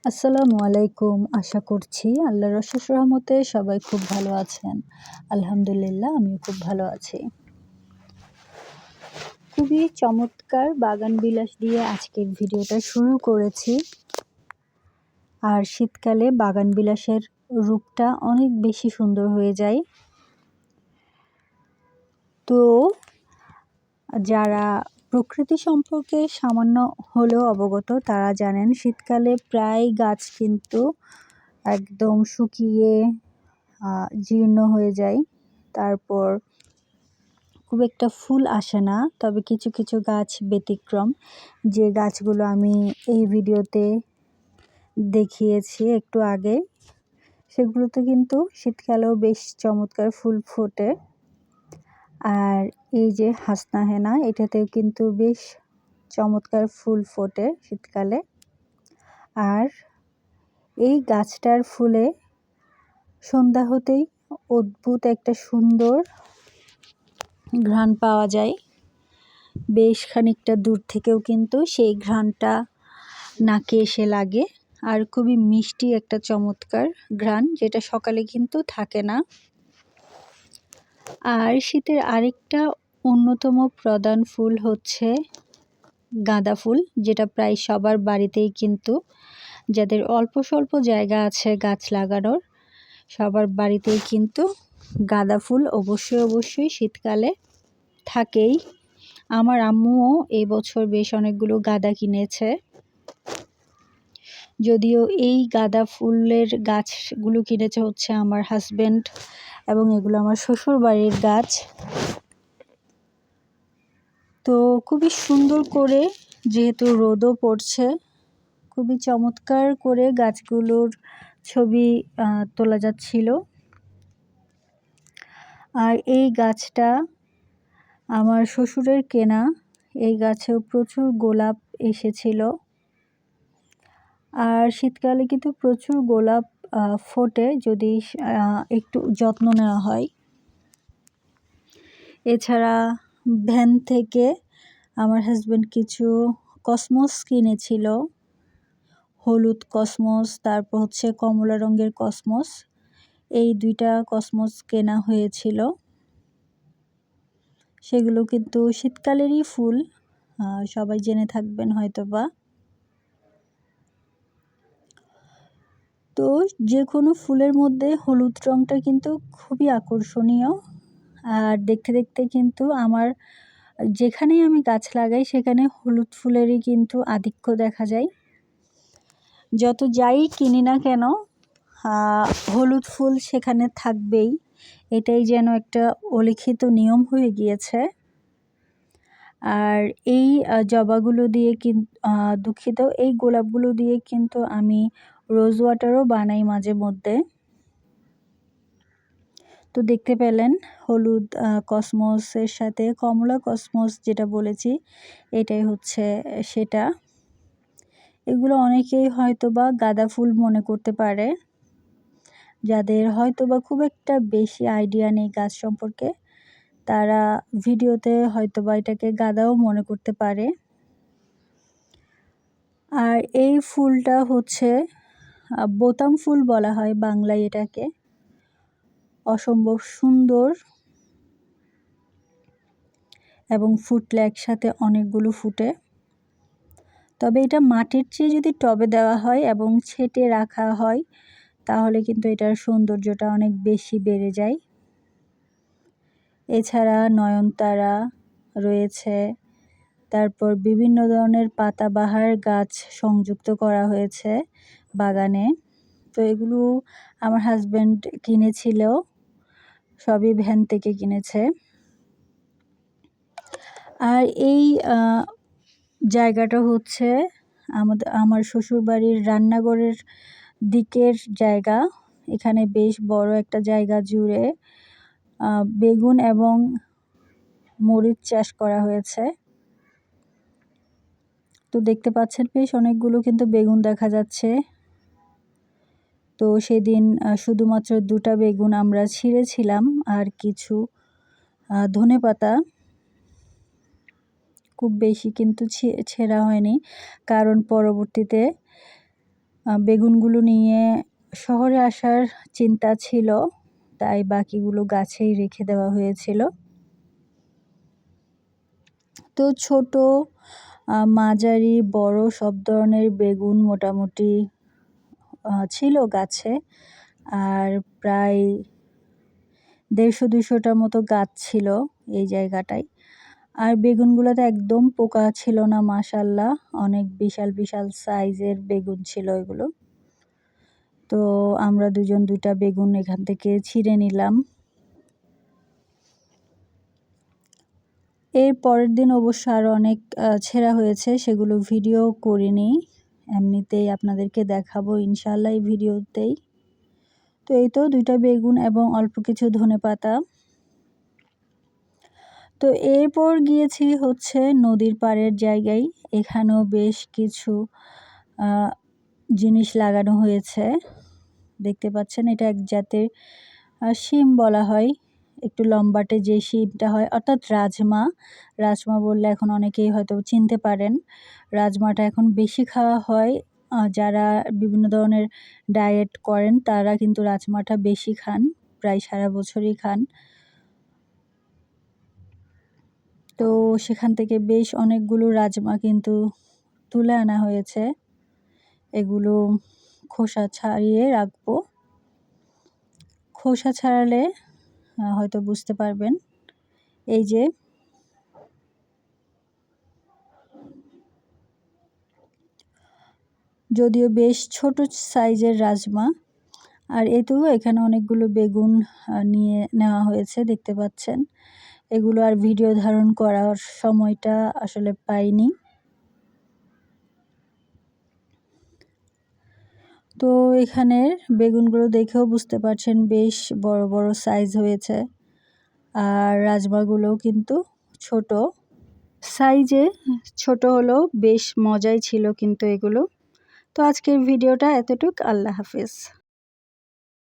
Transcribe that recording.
আসসালামু আলাইকুম। আশা করছি আল্লাহর অশেষ রহমতে সবাই খুব ভালো আছেন। আলহামদুলিল্লাহ আমিও খুব ভালো আছি। খুবই চমৎকার বাগান বিলাস দিয়ে আজকের ভিডিওটা শুরু করেছি। আর শীতকালে বাগান বিলাসের রূপটা অনেক বেশি সুন্দর হয়ে যায়। তো যারা প্রকৃতি সম্পর্কে সামান্য হলেও অবগত তারা জানেন শীতকালে প্রায় গাছ কিন্তু একদম শুকিয়ে জীর্ণ হয়ে যায়। তারপর খুব একটা ফুল আসে না, তবে কিছু কিছু গাছ ব্যতিক্রম, যে গাছগুলো আমি এই ভিডিওতে দেখিয়েছি একটু আগে, সেগুলোতে কিন্তু শীতকালেও বেশ চমৎকার ফুল ফোটে। আর এই যে হাসনা হেনা, এটাতেও কিন্তু বেশ চমৎকার ফুল ফোটে শীতকালে। আর এই গাছটার ফুলে সন্ধ্যা হতেই অদ্ভুত একটা সুন্দর ঘ্রাণ পাওয়া যায়। বেশ খানিকটা দূর থেকেও কিন্তু সেই ঘ্রাণটা নাকে এসে লাগে। আর খুবই মিষ্টি একটা চমৎকার ঘ্রাণ, যেটা সকালে কিন্তু থাকে না। আর শীতের আরেকটা অন্যতম প্রধান ফুল হচ্ছে গাঁদা ফুল, যেটা প্রায় সবার বাড়িতেই কিন্তু, যাদের অল্প স্বল্প জায়গা আছে গাছ লাগানোর, সবার বাড়িতেই কিন্তু গাঁদা ফুল অবশ্যই শীতকালে থাকেই। আমার আম্মুও এই বছর বেশ অনেকগুলো গাঁদা কিনেছে। যদিও এই গাঁদা ফুলের গাছগুলো কিনেছে হচ্ছে আমার হাজবেন্ড, এবং এগুলো আমার শ্বশুর বাড়ির গাছ। তো খুবই সুন্দর করে, যেহেতু রোদও পড়ছে, খুবই চমৎকার করে গাছগুলোর ছবি তোলা যাচ্ছিল। আর এই গাছটা আমার শ্বশুরের কেনা। এই গাছেও প্রচুর গোলাপ এসেছিল। আর শীতকালে কিন্তু প্রচুর গোলাপ ফোটে যদি একটু যত্ন নেওয়া হয়। এছাড়া ভ্যান থেকে আমার হাজবেন্ড কিছু কসমস কিনেছিল, হলুদ কসমস, তারপর হচ্ছে কমলা রঙের কসমস। এই দুইটা কসমস কেনা হয়েছিল। সেগুলো কিন্তু শীতকালেরই ফুল, সবাই জেনে থাকবেন হয়তোবা। তো যে কোনো ফুলের মধ্যে হলুদ রঙটা কিন্তু খুবই আকর্ষণীয়। আর দেখতে দেখতে কিন্তু আমার যেখানেই আমি গাছ লাগাই সেখানে হলুদ ফুলেরই কিন্তু আধিক্য দেখা যায়। যত যাই কিনি না কেন হলুদ ফুল সেখানে থাকবেই, এটাই যেন একটা অলিখিত নিয়ম হয়ে গিয়েছে। আর এই জবাগুলো দিয়ে দুঃখিত, এই গোলাপগুলো দিয়ে কিন্তু আমি রোজ ওয়াটারও বানাই মাঝে মধ্যে। তো দেখতে পেলেন হলুদ কসমসের সাথে কমলা কসমস যেটা বলেছি, এটাই হচ্ছে সেটা। এগুলো অনেকেই হয়তোবা গাঁদা ফুল মনে করতে পারে, যাদের হয়তোবা খুব একটা বেশি আইডিয়া নেই গাছ সম্পর্কে, তারা ভিডিওতে হয়তোবা এটাকে গাঁদাও মনে করতে পারে। আর এই ফুলটা হচ্ছে বোতাম ফুল বলা হয় বাংলায় এটাকে। অসম্ভব সুন্দর, এবং ফুটলে একসাথে অনেকগুলো ফুটে। তবে এটা মাটির চেয়ে যদি টবে দেওয়া হয় এবং ছেটে রাখা হয়, তাহলে কিন্তু এটার সৌন্দর্যটা অনেক বেশি বেড়ে যায়। এছাড়া নয়নতারা রয়েছে, তারপর বিভিন্ন ধরনের পাতাবাহার গাছ সংযুক্ত করা হয়েছে বাগানে। তো এগুলো আমার হাজবেন্ড কিনেছিল, সবই ভ্যান থেকে কিনেছে। আর এই জায়গাটা হচ্ছে আমার শ্বশুরবাড়ির রান্নাঘরের দিকের জায়গা। এখানে বেশ বড় একটা জায়গা জুড়ে বেগুন এবং মরিচ চাষ করা হয়েছে। তো দেখতে পাচ্ছেন বেশ অনেকগুলো কিন্তু বেগুন দেখা যাচ্ছে। তো সেদিন শুধুমাত্র 2টা বেগুন আমরা ছিঁড়েছিলাম, আর কিছু ধনেপাতা, খুব বেশি কিন্তু ছেঁড়া হয়নি, কারণ পরবর্তীতে বেগুনগুলো নিয়ে শহরে আসার চিন্তা ছিল, তাই বাকিগুলো গাছেই রেখে দেওয়া হয়েছিল। তো ছোট, মাঝারি, বড় সব ধরনের বেগুন মোটামুটি ছিল গাছে। আর প্রায় 150-200টার মতো গাছ ছিল এই জায়গাটায়। আর বেগুনগুলোতে একদম পোকা ছিল না, মাশাআল্লাহ। অনেক বিশাল বিশাল সাইজের বেগুন ছিল এগুলো। তো আমরা দুজন 2টা বেগুন এখান থেকে ছিঁড়ে নিলাম। এর পরের দিন অবশ্য আরও অনেক ছেঁড়া হয়েছে, সেগুলো ভিডিও করিনি, এমনিতেই আপনাদেরকে দেখাবো ইনশাআল্লাহ এই ভিডিওতেই। তো এই তো 2টা বেগুন এবং অল্প কিছু ধনেপাতা। তো এরপর গিয়েছি হচ্ছে নদীর পাড়ের জায়গায়। এখানেও বেশ কিছু জিনিস লাগানো হয়েছে, দেখতে পাচ্ছেন। এটা এক জাতের শিম বলা হয়, একটু লম্বাটে যে শিমটা হয়, অর্থাৎ রাজমা। রাজমা বললে এখন অনেকেই হয়তো চিনতে পারেন। রাজমাটা এখন বেশি খাওয়া হয়, যারা বিভিন্ন ধরনের ডায়েট করেন তারা কিন্তু রাজমাটা বেশি খান, প্রায় সারা বছরই খান। তো সেখান থেকে বেশ অনেকগুলো রাজমা কিন্তু তুলে আনা হয়েছে। এগুলো খোসা ছাড়িয়ে রাখবো, খোসা ছাড়ালে হয়তো বুঝতে পারবেন। এই যে যদিও বেশ ছোট সাইজের রাজমা। আর এই তো এখানে অনেকগুলো বেগুন নিয়ে নেওয়া হয়েছে, দেখতে পাচ্ছেন। এগুলো আর ভিডিও ধারণ করার সময়টা আসলে পাইনি। তো এখানের বেগুনগুলো দেখেও বুঝতে পারছেন বেশ বড় বড় সাইজ হয়েছে। আর রাজমাগুলোও কিন্তু ছোট সাইজে, ছোট হলেও বেশ মজাই ছিল কিন্তু এগুলো। তো আজকের ভিডিওটা এতটুক। আল্লাহ হাফেজ।